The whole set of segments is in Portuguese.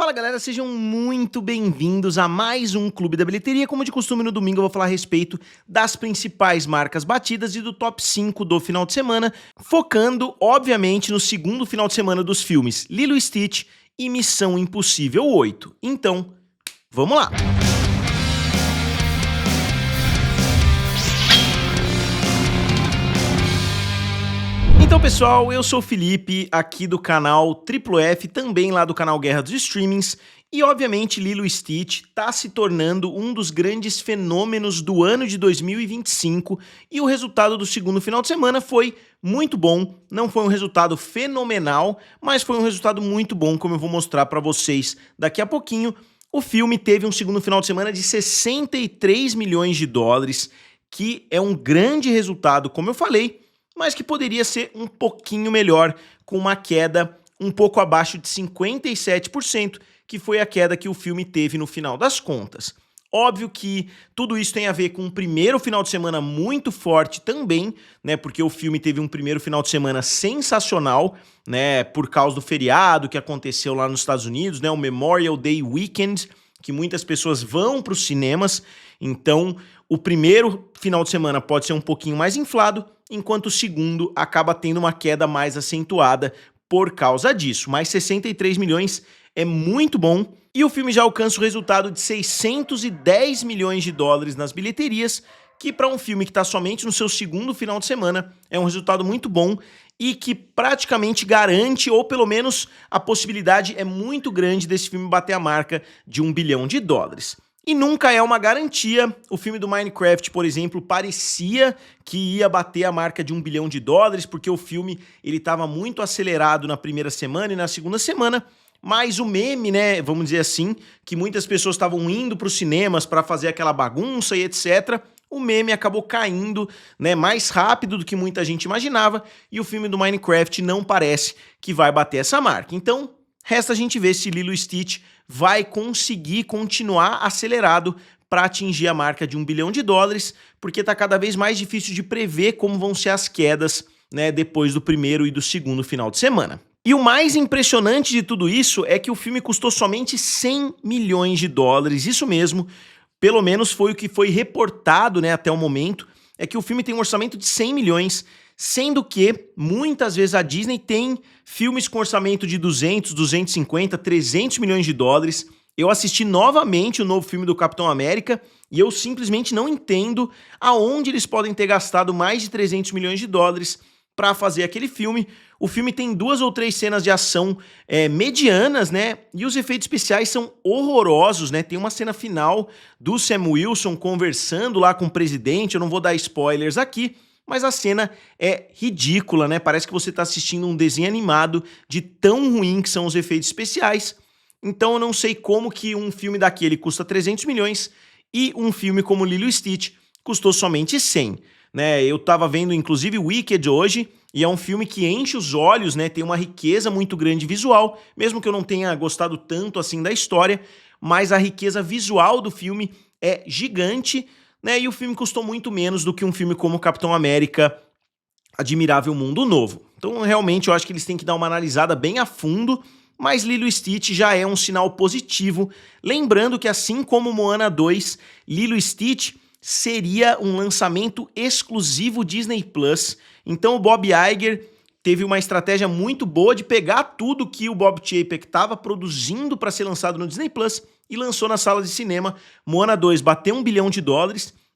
Fala galera, sejam muito bem-vindos a mais um Clube da Bilheteria. Como de costume, no domingo eu vou falar a respeito das principais marcas batidas e do top 5 do final de semana, focando, obviamente, no segundo final de semana dos filmes Lilo e Stitch e Missão Impossível 8. Então, vamos lá! Então pessoal, eu sou o Felipe, aqui do canal Triplo F, também lá do canal Guerra dos Streamings, e obviamente Lilo e Stitch está se tornando um dos grandes fenômenos do ano de 2025, e o resultado do segundo final de semana foi muito bom. Não foi um resultado fenomenal, mas foi um resultado muito bom, como eu vou mostrar para vocês daqui a pouquinho. O filme teve um segundo final de semana de 63 milhões de dólares, que é um grande resultado, como eu falei, mas que poderia ser um pouquinho melhor, com uma queda um pouco abaixo de 57%, que foi a queda que o filme teve no final das contas. Óbvio que tudo isso tem a ver com um primeiro final de semana muito forte também, né, porque o filme teve um primeiro final de semana sensacional, né, por causa do feriado que aconteceu lá nos Estados Unidos, né, o Memorial Day Weekend, que muitas pessoas vão para os cinemas. Então o primeiro final de semana pode ser um pouquinho mais inflado, enquanto o segundo acaba tendo uma queda mais acentuada por causa disso. Mas 63 milhões é muito bom, e o filme já alcança o resultado de 610 milhões de dólares nas bilheterias, que para um filme que está somente no seu segundo final de semana é um resultado muito bom e que praticamente garante, ou pelo menos a possibilidade é muito grande desse filme bater a marca de $1 bilhão. E nunca é uma garantia. O filme do Minecraft, por exemplo, parecia que ia bater a marca de $1 bilhão, porque o filme ele estava muito acelerado na primeira semana e na segunda semana, mas o meme, né, vamos dizer assim, que muitas pessoas estavam indo para os cinemas para fazer aquela bagunça e etc., o meme acabou caindo, né, mais rápido do que muita gente imaginava, e o filme do Minecraft não parece que vai bater essa marca. Então, resta a gente ver se Lilo e Stitch vai conseguir continuar acelerado para atingir a marca de $1 bilhão, porque está cada vez mais difícil de prever como vão ser as quedas, né, depois do primeiro e do segundo final de semana. E o mais impressionante de tudo isso é que o filme custou somente $100 milhões, isso mesmo, pelo menos foi o que foi reportado, né, até o momento, é que o filme tem um orçamento de 100 milhões, sendo que muitas vezes a Disney tem filmes com orçamento de 200, 250, 300 milhões de dólares. Eu assisti novamente o novo filme do Capitão América e eu simplesmente não entendo aonde eles podem ter gastado mais de 300 milhões de dólares para fazer aquele filme. O filme tem 2 ou 3 cenas de ação medianas, né? E os efeitos especiais são horrorosos, né? Tem uma cena final do Sam Wilson conversando lá com o presidente, eu não vou dar spoilers aqui, mas a cena é ridícula, né? Parece que você está assistindo um desenho animado de tão ruim que são os efeitos especiais. Então eu não sei como que um filme daquele custa 300 milhões e um filme como Lilo e Stitch custou somente 100, né? Eu tava vendo inclusive Wicked hoje, e é um filme que enche os olhos, né? Tem uma riqueza muito grande visual, mesmo que eu não tenha gostado tanto assim da história, mas a riqueza visual do filme é gigante, né? E o filme custou muito menos do que um filme como Capitão América Admirável Mundo Novo. Então realmente eu acho que eles têm que dar uma analisada bem a fundo, mas Lilo e Stitch já é um sinal positivo, lembrando que assim como Moana 2, Lilo e Stitch seria um lançamento exclusivo Disney Plus. Então o Bob Iger teve uma estratégia muito boa de pegar tudo que o Bob Chapek estava produzindo para ser lançado no Disney Plus e lançou na sala de cinema. Moana 2 bateu $1 bilhão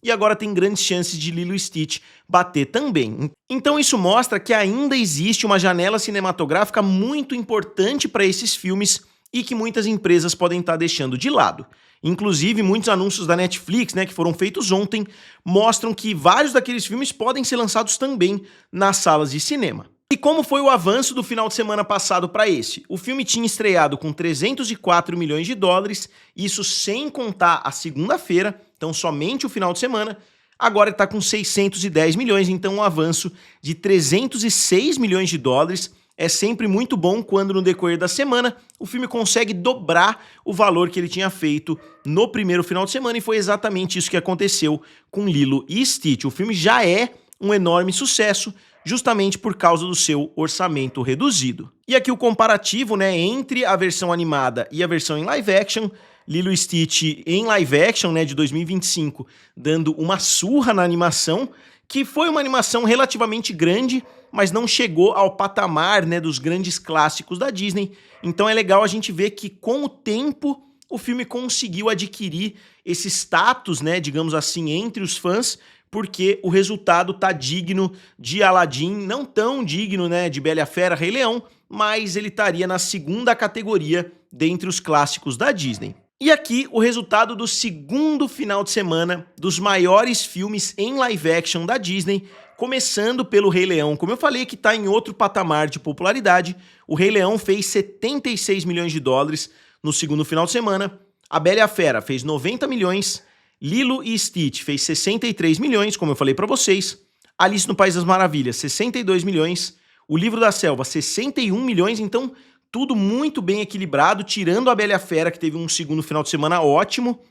e agora tem grandes chances de Lilo e Stitch bater também. Então isso mostra que ainda existe uma janela cinematográfica muito importante para esses filmes e que muitas empresas podem estar deixando de lado. Inclusive, muitos anúncios da Netflix, né, que foram feitos ontem, mostram que vários daqueles filmes podem ser lançados também nas salas de cinema. E como foi o avanço do final de semana passado para esse? O filme tinha estreado com 304 milhões de dólares, isso sem contar a segunda-feira, então somente o final de semana. Agora está com 610 milhões, então um avanço de 306 milhões de dólares. É sempre muito bom quando no decorrer da semana o filme consegue dobrar o valor que ele tinha feito no primeiro final de semana, e foi exatamente isso que aconteceu com Lilo e Stitch. O filme já é um enorme sucesso, justamente por causa do seu orçamento reduzido. E aqui o comparativo, né, entre a versão animada e a versão em live action. Lilo e Stitch em live action, né, de 2025, dando uma surra na animação, que foi uma animação relativamente grande, mas não chegou ao patamar, né, dos grandes clássicos da Disney. Então é legal a gente ver que com o tempo o filme conseguiu adquirir esse status, né, digamos assim, entre os fãs, porque o resultado tá digno de Aladdin, não tão digno, né, de Bela e a Fera, Rei Leão, mas ele estaria na segunda categoria dentre os clássicos da Disney. E aqui o resultado do segundo final de semana dos maiores filmes em live action da Disney, começando pelo Rei Leão. Como eu falei que está em outro patamar de popularidade, o Rei Leão fez 76 milhões de dólares no segundo final de semana, a Bela e a Fera fez 90 milhões, Lilo e Stitch fez 63 milhões, como eu falei para vocês, Alice no País das Maravilhas 62 milhões, O Livro da Selva 61 milhões, então tudo muito bem equilibrado, tirando a Bela e a Fera, que teve um segundo final de semana ótimo.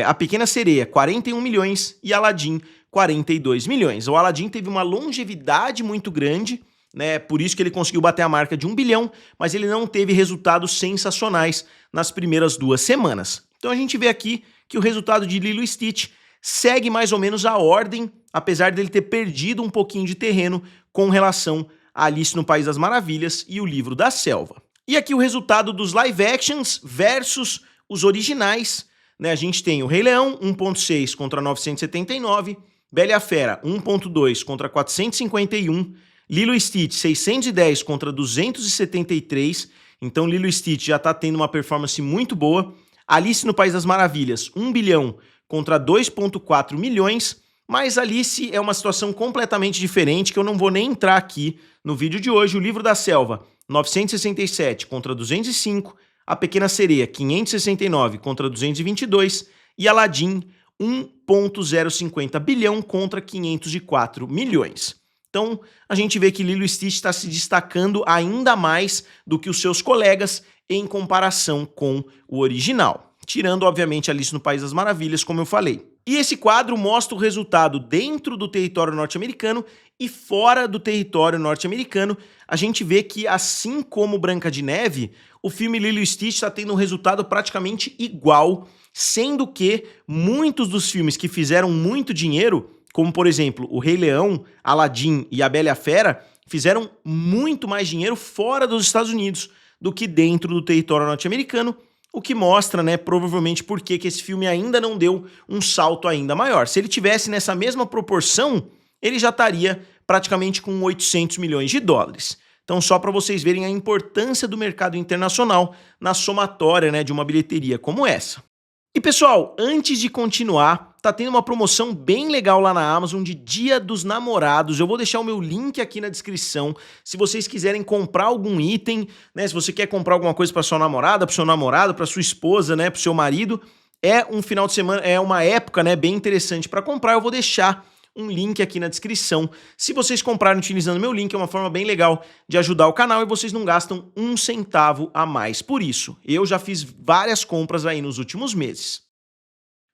A Pequena Sereia, 41 milhões e Aladdin, 42 milhões. O Aladdin teve uma longevidade muito grande, né? Por isso que ele conseguiu bater a marca de 1 bilhão, mas ele não teve resultados sensacionais nas primeiras 2 semanas. Então a gente vê aqui que o resultado de Lilo e Stitch segue mais ou menos a ordem, apesar dele ter perdido um pouquinho de terreno com relação Alice no País das Maravilhas e O Livro da Selva. E aqui o resultado dos live actions versus os originais, né? A gente tem o Rei Leão, 1.6 contra 979, Bela e a Fera, 1.2 contra 451, Lilo e Stitch, 610 contra 273, então Lilo e Stitch já está tendo uma performance muito boa, Alice no País das Maravilhas, 1 bilhão contra 2.4 milhões, mas Alice é uma situação completamente diferente, que eu não vou nem entrar aqui no vídeo de hoje. O Livro da Selva, 967 contra 205, A Pequena Sereia, 569 contra 222 e Aladdin, 1.050 bilhão contra 504 milhões. Então, a gente vê que Lilo e Stitch está se destacando ainda mais do que os seus colegas em comparação com o original. Tirando, obviamente, Alice no País das Maravilhas, como eu falei. E esse quadro mostra o resultado dentro do território norte-americano e fora do território norte-americano. A gente vê que, assim como Branca de Neve, o filme Lilo e Stitch está tendo um resultado praticamente igual, sendo que muitos dos filmes que fizeram muito dinheiro, como por exemplo o Rei Leão, Aladdin e a Bela e a Fera, fizeram muito mais dinheiro fora dos Estados Unidos do que dentro do território norte-americano, o que mostra, né, provavelmente por que esse filme ainda não deu um salto ainda maior. Se ele tivesse nessa mesma proporção, ele já estaria praticamente com 800 milhões de dólares. Então, só para vocês verem a importância do mercado internacional na somatória, né, de uma bilheteria como essa. E pessoal, antes de continuar, tá tendo uma promoção bem legal lá na Amazon de Dia dos Namorados. Eu vou deixar o meu link aqui na descrição. Se vocês quiserem comprar algum item, né, se você quer comprar alguma coisa para sua namorada, para seu namorado, para sua esposa, né, para seu marido, é um final de semana, é uma época, né, bem interessante para comprar. Eu vou deixar um link aqui na descrição. Se vocês comprarem utilizando meu link, é uma forma bem legal de ajudar o canal e vocês não gastam um centavo a mais por isso. Eu já fiz várias compras aí nos últimos meses.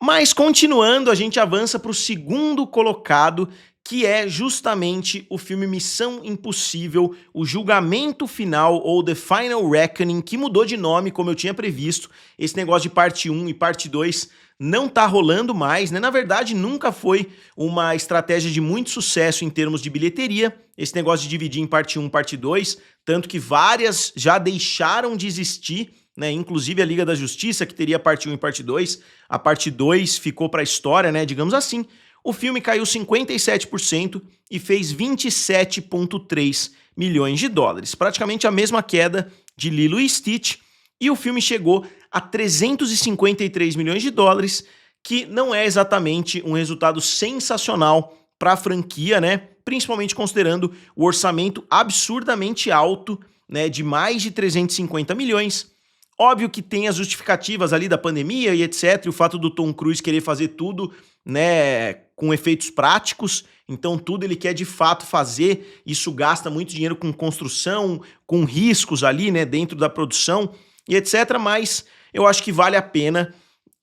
Mas continuando, a gente avança para o segundo colocado, que é justamente o filme Missão Impossível, o Julgamento Final, ou The Final Reckoning, que mudou de nome, como eu tinha previsto. Esse negócio de parte 1 e parte 2 não tá rolando mais, né? Na verdade, nunca foi uma estratégia de muito sucesso em termos de bilheteria, esse negócio de dividir em parte 1 e parte 2, tanto que várias já deixaram de existir, né? Inclusive a Liga da Justiça, que teria parte 1 e parte 2, a parte 2 ficou para a história, né? Digamos assim. O filme caiu 57% e fez 27,3 milhões de dólares, praticamente a mesma queda de Lilo e Stitch, e o filme chegou a 353 milhões de dólares, que não é exatamente um resultado sensacional para a franquia, né? Principalmente considerando o orçamento absurdamente alto, né, de mais de 350 milhões. Óbvio que tem as justificativas ali da pandemia e etc, e o fato do Tom Cruise querer fazer tudo, né, com efeitos práticos, então tudo ele quer de fato fazer, isso gasta muito dinheiro com construção, com riscos ali, né, dentro da produção e etc, mas eu acho que vale a pena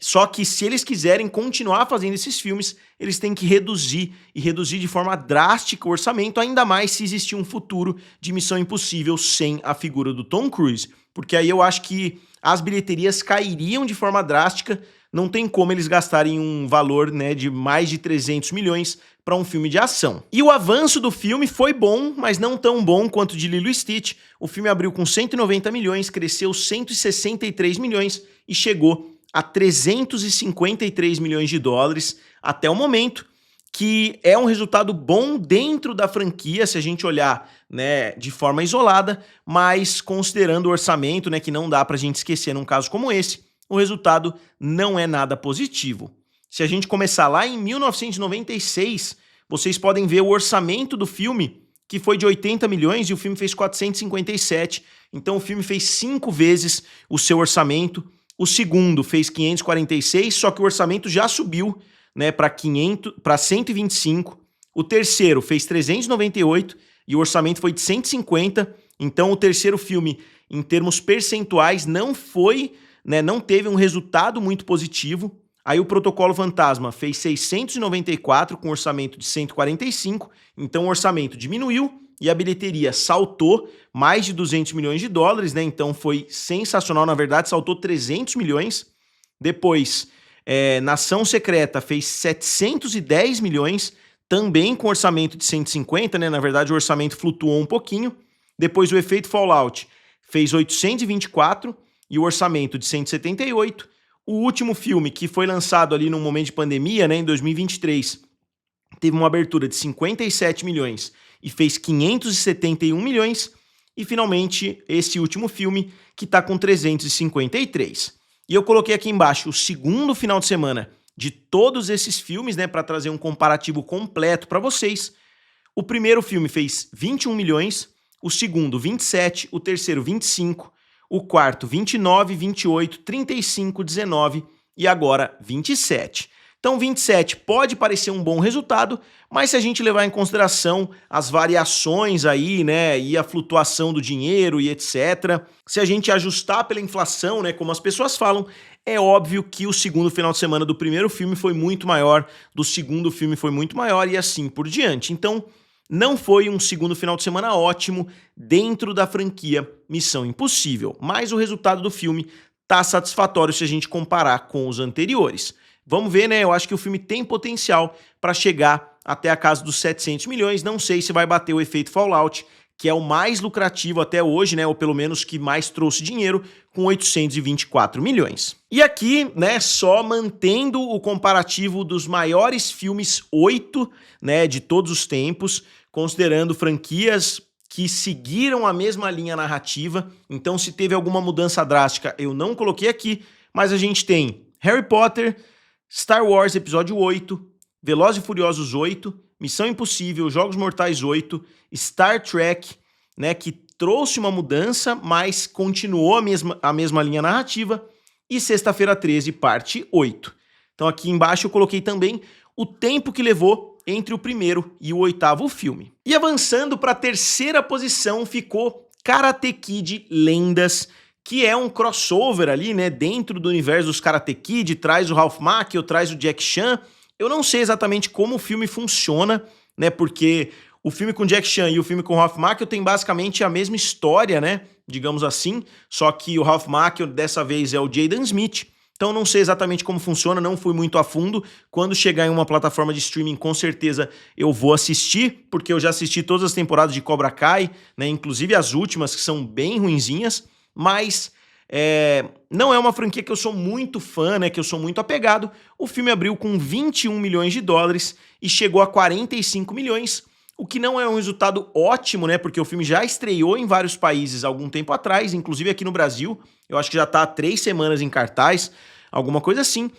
Só que se eles quiserem continuar fazendo esses filmes, eles têm que reduzir, e reduzir de forma drástica o orçamento, ainda mais se existir um futuro de Missão Impossível sem a figura do Tom Cruise. Porque aí eu acho que as bilheterias cairiam de forma drástica, não tem como eles gastarem um valor, né, de mais de 300 milhões para um filme de ação. E o avanço do filme foi bom, mas não tão bom quanto o de Lilo e Stitch. O filme abriu com 190 milhões, cresceu 163 milhões e chegou a 353 milhões de dólares até o momento, que é um resultado bom dentro da franquia, se a gente olhar, né, de forma isolada, mas considerando o orçamento, né, que não dá pra gente esquecer num caso como esse, o resultado não é nada positivo. Se a gente começar lá em 1996, vocês podem ver o orçamento do filme, que foi de 80 milhões e o filme fez 457, então o filme fez 5 vezes o seu orçamento. O segundo fez 546, só que o orçamento já subiu, né, para 125. O terceiro fez 398 e o orçamento foi de 150. Então o terceiro filme, em termos percentuais, não foi, né, não teve um resultado muito positivo. Aí o Protocolo Fantasma fez 694 com orçamento de 145, então o orçamento diminuiu e a bilheteria saltou mais de 200 milhões de dólares, né? Então foi sensacional, na verdade saltou 300 milhões. Depois, Nação Secreta fez 710 milhões, também com orçamento de 150, né? Na verdade o orçamento flutuou um pouquinho. Depois o Efeito Fallout fez 824 e o orçamento de 178. O último filme, que foi lançado ali no momento de pandemia, né, em 2023, teve uma abertura de 57 milhões e fez 571 milhões. E finalmente, esse último filme, que está com 353. E eu coloquei aqui embaixo o segundo final de semana de todos esses filmes, né, para trazer um comparativo completo para vocês. O primeiro filme fez 21 milhões, o segundo 27, o terceiro 25, o quarto 29, 28, 35, 19 e agora 27. Então 27 pode parecer um bom resultado, mas se a gente levar em consideração as variações aí, né, e a flutuação do dinheiro e etc, se a gente ajustar pela inflação, né, como as pessoas falam, é óbvio que o segundo final de semana do primeiro filme foi muito maior, do segundo filme foi muito maior e assim por diante. Então não foi um segundo final de semana ótimo dentro da franquia Missão Impossível, mas o resultado do filme tá satisfatório se a gente comparar com os anteriores. Vamos ver, né? Eu acho que o filme tem potencial para chegar até a casa dos 700 milhões. Não sei se vai bater o Efeito Fallout, que é o mais lucrativo até hoje, né? Ou pelo menos que mais trouxe dinheiro, com 824 milhões. E aqui, né, só mantendo o comparativo dos maiores filmes 8, né, de todos os tempos, considerando franquias que seguiram a mesma linha narrativa. Então, se teve alguma mudança drástica, eu não coloquei aqui, mas a gente tem Harry Potter, Star Wars Episódio 8, Velozes e Furiosos 8, Missão Impossível, Jogos Mortais 8, Star Trek, né, que trouxe uma mudança, mas continuou a mesma linha narrativa, e Sexta-feira 13, parte 8. Então aqui embaixo eu coloquei também o tempo que levou entre o primeiro e o oitavo filme. E avançando para a terceira posição ficou Karate Kid Lendas, que é um crossover ali, né, dentro do universo dos Karate Kid, traz o Ralph Macchio, traz o Jack Chan. Eu não sei exatamente como o filme funciona, né, porque o filme com Jack Chan e o filme com Ralph Macchio tem basicamente a mesma história, né, digamos assim, só que o Ralph Macchio dessa vez é o Jaden Smith. Então não sei exatamente como funciona, não fui muito a fundo. Quando chegar em uma plataforma de streaming, com certeza eu vou assistir, porque eu já assisti todas as temporadas de Cobra Kai, né, inclusive as últimas, que são bem ruinzinhas, mas não é uma franquia que eu sou muito fã, né, que eu sou muito apegado. O filme abriu com 21 milhões de dólares e chegou a 45 milhões, o que não é um resultado ótimo, né, porque o filme já estreou em vários países há algum tempo atrás, inclusive aqui no Brasil. Eu acho que já está há 3 semanas em cartaz, alguma coisa assim.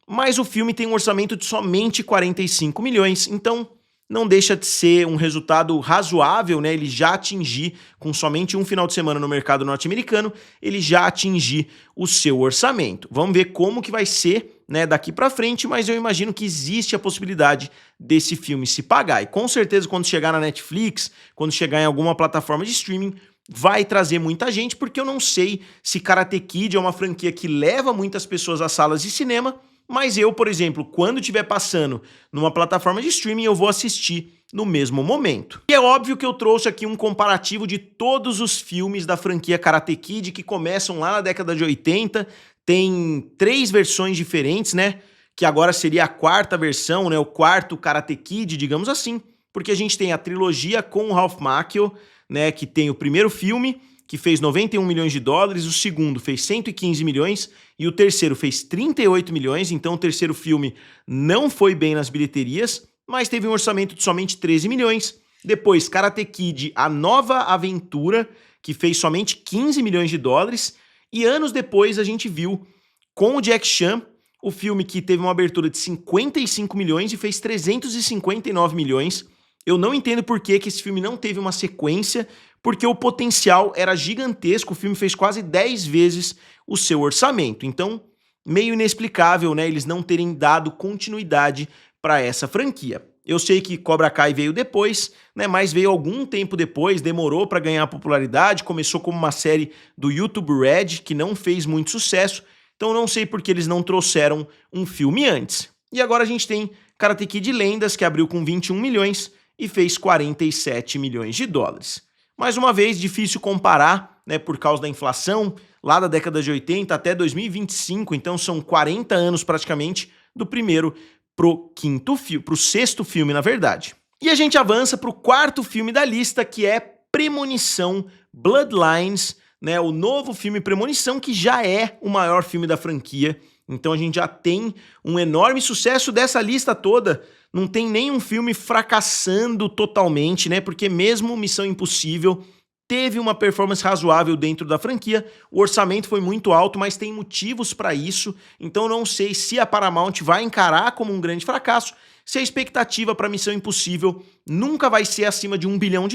Mas o filme tem um orçamento de somente 45 milhões, então não deixa de ser um resultado razoável, né? Ele já atingir, com somente um final de semana no mercado norte-americano, ele já atingir o seu orçamento. Vamos ver como que vai ser, né, daqui para frente, mas eu imagino que existe a possibilidade desse filme se pagar. E com certeza quando chegar na Netflix, quando chegar em alguma plataforma de streaming, vai trazer muita gente, porque eu não sei se Karate Kid é uma franquia que leva muitas pessoas às salas de cinema, mas eu, por exemplo, quando estiver passando numa plataforma de streaming, eu vou assistir no mesmo momento. E é óbvio que eu trouxe aqui um comparativo de todos os filmes da franquia Karate Kid que começam lá na década de 80, tem 3 versões diferentes, né? Que agora seria a 4ª versão, né? O 4º Karate Kid, digamos assim, porque a gente tem a trilogia com o Ralph Macchio, né, que tem o primeiro filme, que fez 91 milhões de dólares, o segundo fez 115 milhões e o terceiro fez 38 milhões, então o terceiro filme não foi bem nas bilheterias, mas teve um orçamento de somente 13 milhões. Depois, Karate Kid, A Nova Aventura, que fez somente 15 milhões de dólares, e anos depois a gente viu, com o Jack Chan, o filme que teve uma abertura de 55 milhões e fez 359 milhões. Eu não entendo por que esse filme não teve uma sequência, porque o potencial era gigantesco, o filme fez quase 10 vezes o seu orçamento. Então, meio inexplicável, né, eles não terem dado continuidade para essa franquia. Eu sei que Cobra Kai veio depois, né, mas veio algum tempo depois, demorou para ganhar popularidade, começou como uma série do YouTube Red, que não fez muito sucesso, então não sei por que eles não trouxeram um filme antes. E agora a gente tem Karate Kid Lendas, que abriu com 21 milhões, e fez 47 milhões de dólares. Mais uma vez, difícil comparar, né, por causa da inflação, lá da década de 80 até 2025, então são 40 anos praticamente, do primeiro pro sexto filme, na verdade. E a gente avança pro 4º filme da lista, que é Premonição Bloodlines, né, o novo filme Premonição, que já é o maior filme da franquia. Então a gente já tem um enorme sucesso dessa lista toda. Não tem nenhum filme fracassando totalmente, né? Porque mesmo Missão Impossível teve uma performance razoável dentro da franquia. O orçamento foi muito alto, mas tem motivos para isso. Então não sei se a Paramount vai encarar como um grande fracasso, se a expectativa para Missão Impossível nunca vai ser acima de $1 bilhão,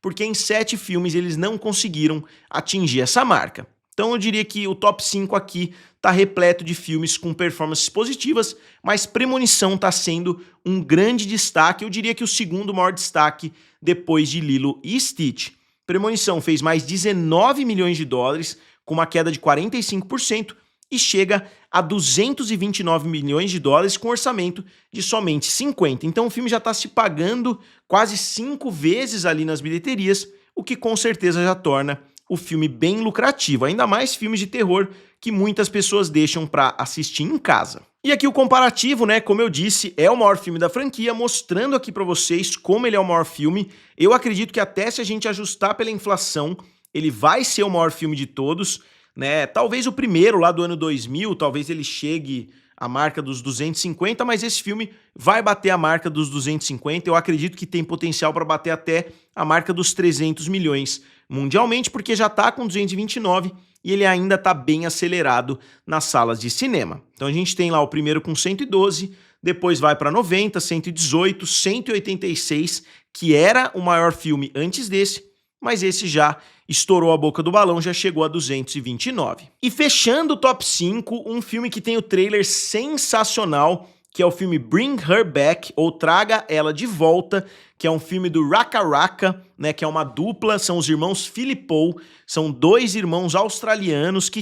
porque em 7 filmes eles não conseguiram atingir essa marca. Então eu diria que o top 5 aqui tá repleto de filmes com performances positivas, mas Premonição tá sendo um grande destaque, eu diria que o segundo maior destaque depois de Lilo e Stitch. Premonição fez mais 19 milhões de dólares, com uma queda de 45%, e chega a 229 milhões de dólares com orçamento de somente 50. Então o filme já está se pagando quase 5 vezes ali nas bilheterias, o que com certeza já torna o filme bem lucrativo, ainda mais filmes de terror que muitas pessoas deixam para assistir em casa. E aqui o comparativo, né, como eu disse, é o maior filme da franquia, mostrando aqui para vocês como ele é o maior filme. Eu acredito que até se a gente ajustar pela inflação, ele vai ser o maior filme de todos, né? Talvez o primeiro lá do ano 2000, talvez ele chegue à marca dos 250, mas esse filme vai bater a marca dos 250. Eu acredito que tem potencial para bater até a marca dos 300 milhões mundialmente, porque já está com 229 e ele ainda está bem acelerado nas salas de cinema. Então a gente tem lá o primeiro com 112, depois vai para 90, 118, 186, que era o maior filme antes desse, mas esse já estourou a boca do balão, já chegou a 229. E fechando o top 5, um filme que tem o trailer sensacional, que é o filme Bring Her Back, ou Traga Ela de Volta, que é um filme do Raka Raka, né, que é uma dupla, são os irmãos Philippou, são 2 irmãos australianos que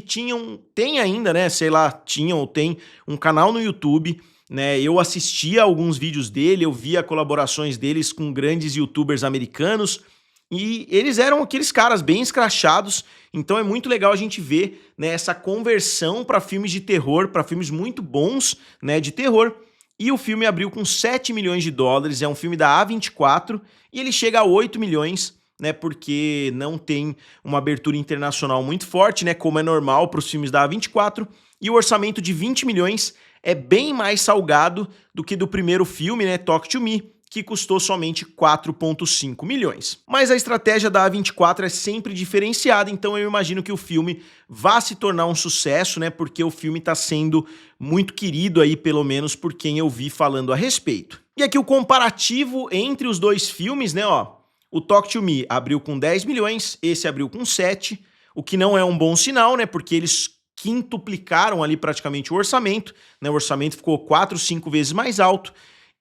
tem ainda, né, sei lá, tinham ou tem um canal no YouTube, né, eu assistia alguns vídeos dele, eu via colaborações deles com grandes youtubers americanos, e eles eram aqueles caras bem escrachados, então é muito legal a gente ver, né, essa conversão para filmes de terror, para filmes muito bons, né, de terror. E o filme abriu com 7 milhões de dólares, é um filme da A24, e ele chega a 8 milhões, né, porque não tem uma abertura internacional muito forte, né, como é normal para os filmes da A24, e o orçamento de 20 milhões é bem mais salgado do que do primeiro filme, né, Talk to Me, que custou somente 4,5 milhões. Mas a estratégia da A24 é sempre diferenciada, então eu imagino que o filme vá se tornar um sucesso, né? Porque o filme está sendo muito querido aí, pelo menos por quem eu vi falando a respeito. E aqui o comparativo entre os dois filmes, né? Ó, o Talk to Me abriu com 10 milhões, esse abriu com 7, o que não é um bom sinal, né? Porque eles quintuplicaram ali praticamente o orçamento, né? O orçamento ficou 4, 5 vezes mais alto,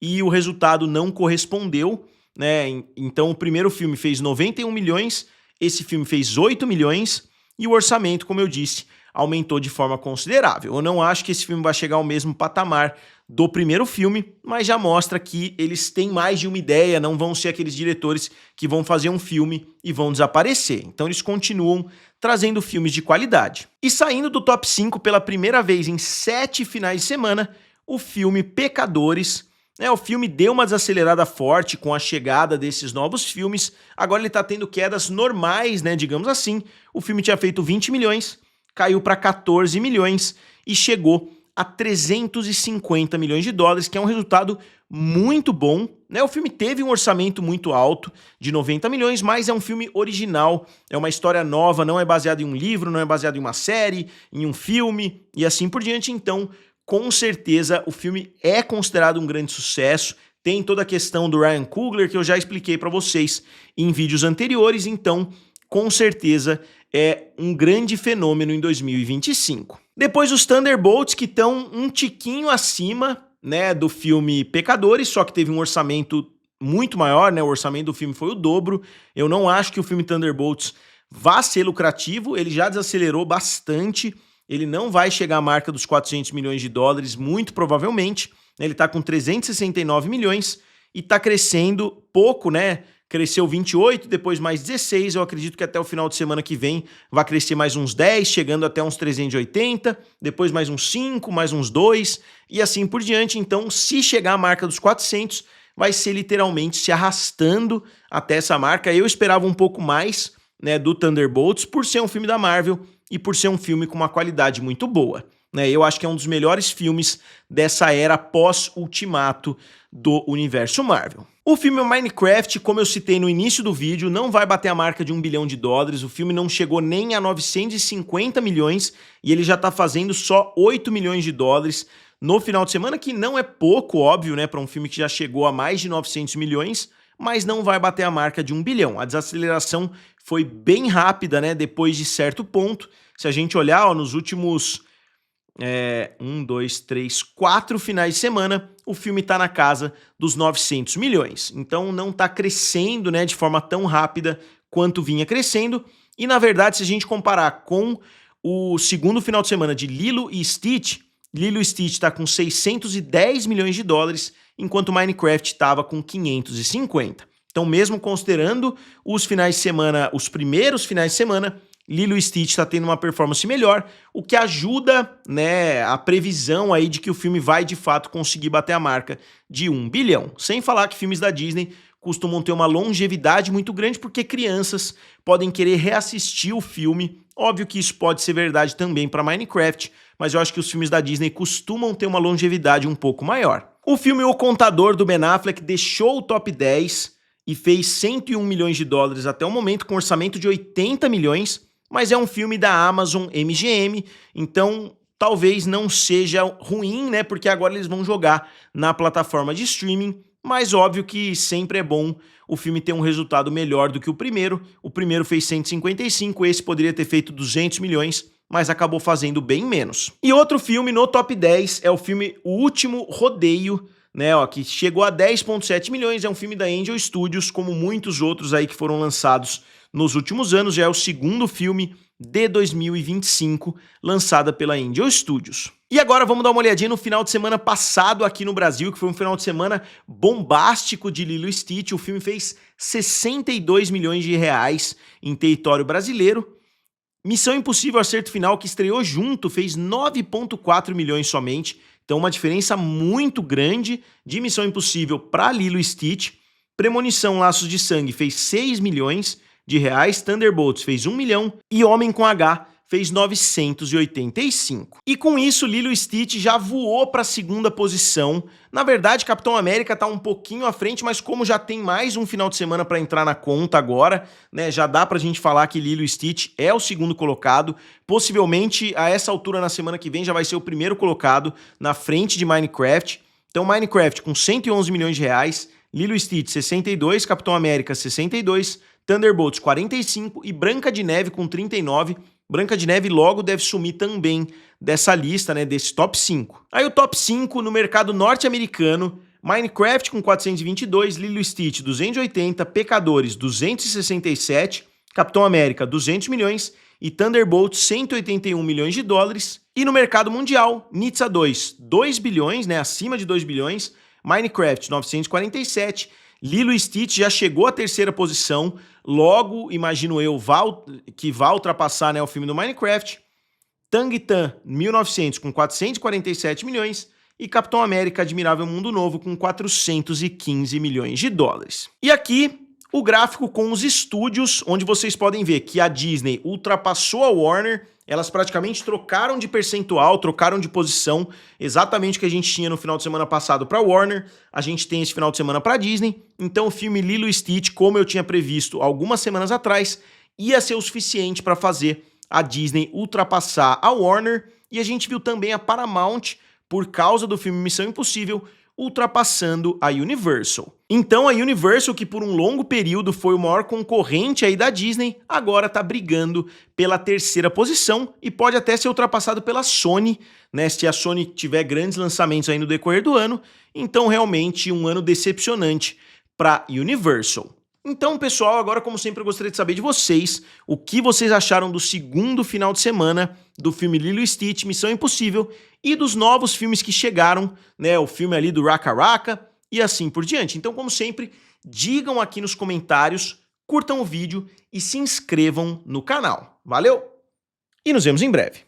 e o resultado não correspondeu, né? Então o primeiro filme fez 91 milhões esse filme fez 8 milhões e o orçamento, como eu disse, aumentou de forma considerável. Eu não acho que esse filme vai chegar ao mesmo patamar do primeiro filme, mas já mostra que eles têm mais de uma ideia, não vão ser aqueles diretores que vão fazer um filme e vão desaparecer. Então eles continuam trazendo filmes de qualidade. E saindo do top 5 pela primeira vez em 7 finais de semana, o filme Pecadores. O filme deu uma desacelerada forte com a chegada desses novos filmes, agora ele está tendo quedas normais, né, digamos assim. O filme tinha feito 20 milhões, caiu para 14 milhões e chegou a 350 milhões de dólares, que é um resultado muito bom, né? O filme teve um orçamento muito alto, de 90 milhões, mas é um filme original, é uma história nova, não é baseado em um livro, não é baseado em uma série, em um filme e assim por diante. Então, com certeza, o filme é considerado um grande sucesso. Tem toda a questão do Ryan Coogler, que eu já expliquei para vocês em vídeos anteriores, então, com certeza, é um grande fenômeno em 2025. Depois os Thunderbolts, que estão um tiquinho acima, né, do filme Pecadores, só que teve um orçamento muito maior, né? O orçamento do filme foi o dobro. Eu não acho que o filme Thunderbolts vá ser lucrativo, ele já desacelerou bastante, ele não vai chegar à marca dos 400 milhões de dólares, muito provavelmente, né? Ele está com 369 milhões e está crescendo pouco, né? Cresceu 28, depois mais 16, eu acredito que até o final de semana que vem vai crescer mais uns 10, chegando até uns 380, depois mais uns 5, mais uns 2, e assim por diante. Então, se chegar à marca dos 400, vai ser literalmente se arrastando até essa marca. Eu esperava um pouco mais, né, do Thunderbolts, por ser um filme da Marvel e por ser um filme com uma qualidade muito boa, né? Eu acho que é um dos melhores filmes dessa era pós-Ultimato do universo Marvel. O filme Minecraft, como eu citei no início do vídeo, não vai bater a marca de 1 bilhão de dólares, o filme não chegou nem a 950 milhões e ele já tá fazendo só 8 milhões de dólares no final de semana, que não é pouco, óbvio, né, para um filme que já chegou a mais de 900 milhões, mas não vai bater a marca de 1 bilhão. A desaceleração foi bem rápida, né, depois de certo ponto. Se a gente olhar, ó, nos últimos 4 finais de semana, o filme tá na casa dos 900 milhões. Então não tá crescendo, né, de forma tão rápida quanto vinha crescendo. E na verdade, se a gente comparar com o segundo final de semana de Lilo e Stitch tá com 610 milhões de dólares, enquanto Minecraft estava com 550. Então, mesmo considerando os finais de semana, os primeiros finais de semana, Lilo e Stitch está tendo uma performance melhor, o que ajuda, né, a previsão aí de que o filme vai de fato conseguir bater a marca de 1 bilhão. Sem falar que filmes da Disney costumam ter uma longevidade muito grande porque crianças podem querer reassistir o filme. Óbvio que isso pode ser verdade também para Minecraft, mas eu acho que os filmes da Disney costumam ter uma longevidade um pouco maior. O filme O Contador, do Ben Affleck, deixou o top 10 e fez 101 milhões de dólares até o momento, com orçamento de 80 milhões, mas é um filme da Amazon MGM, então talvez não seja ruim, né? Porque agora eles vão jogar na plataforma de streaming, mas óbvio que sempre é bom o filme ter um resultado melhor do que o primeiro. O primeiro fez 155, esse poderia ter feito 200 milhões, mas acabou fazendo bem menos. E outro filme no top 10 é o filme O Último Rodeio, né, ó, que chegou a 10,7 milhões, é um filme da Angel Studios, como muitos outros aí que foram lançados nos últimos anos, já é o segundo filme de 2025 lançada pela Angel Studios. E agora vamos dar uma olhadinha no final de semana passado aqui no Brasil, que foi um final de semana bombástico de Lilo e Stitch. O filme fez 62 milhões de reais em território brasileiro. Missão Impossível Acerto Final, que estreou junto, fez 9,4 milhões somente. Então uma diferença muito grande de Missão Impossível para Lilo e Stitch. Premonição Laços de Sangue fez 6 milhões de reais, Thunderbolts fez 1 milhão e Homem com H fez 985. E com isso, Lilo e Stitch já voou para a segunda posição. Na verdade, Capitão América tá um pouquinho à frente, mas como já tem mais um final de semana para entrar na conta agora, né, já dá pra gente falar que Lilo e Stitch é o segundo colocado. Possivelmente, a essa altura, na semana que vem, já vai ser o primeiro colocado na frente de Minecraft. Então, Minecraft com 111 milhões de reais, Lilo e Stitch 62, Capitão América 62, Thunderbolts 45 e Branca de Neve com 39. Branca de Neve logo deve sumir também dessa lista, né, desse top 5. Aí o top 5 no mercado norte-americano, Minecraft com 422, Lilo e Stitch 280, Pecadores 267, Capitão América, 200 milhões e Thunderbolt, 181 milhões de dólares. E no mercado mundial, Nitsa 2, 2 bilhões, né, acima de 2 bilhões, Minecraft, 947, Lilo e Stitch já chegou à terceira posição, logo, imagino eu, que vai ultrapassar, né, o filme do Minecraft. Tang Tan, 1900, com 447 milhões, e Capitão América Admirável Mundo Novo, com 415 milhões de dólares. E aqui, o gráfico com os estúdios, onde vocês podem ver que a Disney ultrapassou a Warner, elas praticamente trocaram de percentual, trocaram de posição, exatamente o que a gente tinha no final de semana passado para a Warner, a gente tem esse final de semana para a Disney, então o filme Lilo e Stitch, como eu tinha previsto algumas semanas atrás, ia ser o suficiente para fazer a Disney ultrapassar a Warner, e a gente viu também a Paramount, por causa do filme Missão Impossível, ultrapassando a Universal. Então a Universal, que por um longo período foi o maior concorrente aí da Disney, agora tá brigando pela terceira posição e pode até ser ultrapassado pela Sony, né, se a Sony tiver grandes lançamentos aí no decorrer do ano. Então realmente um ano decepcionante para Universal. Então, pessoal, agora, como sempre, eu gostaria de saber de vocês o que vocês acharam do segundo final de semana do filme Lilo e Stitch, Missão Impossível, e dos novos filmes que chegaram, né, o filme ali do Raka Raka e assim por diante. Então, como sempre, digam aqui nos comentários, curtam o vídeo e se inscrevam no canal. Valeu? E nos vemos em breve.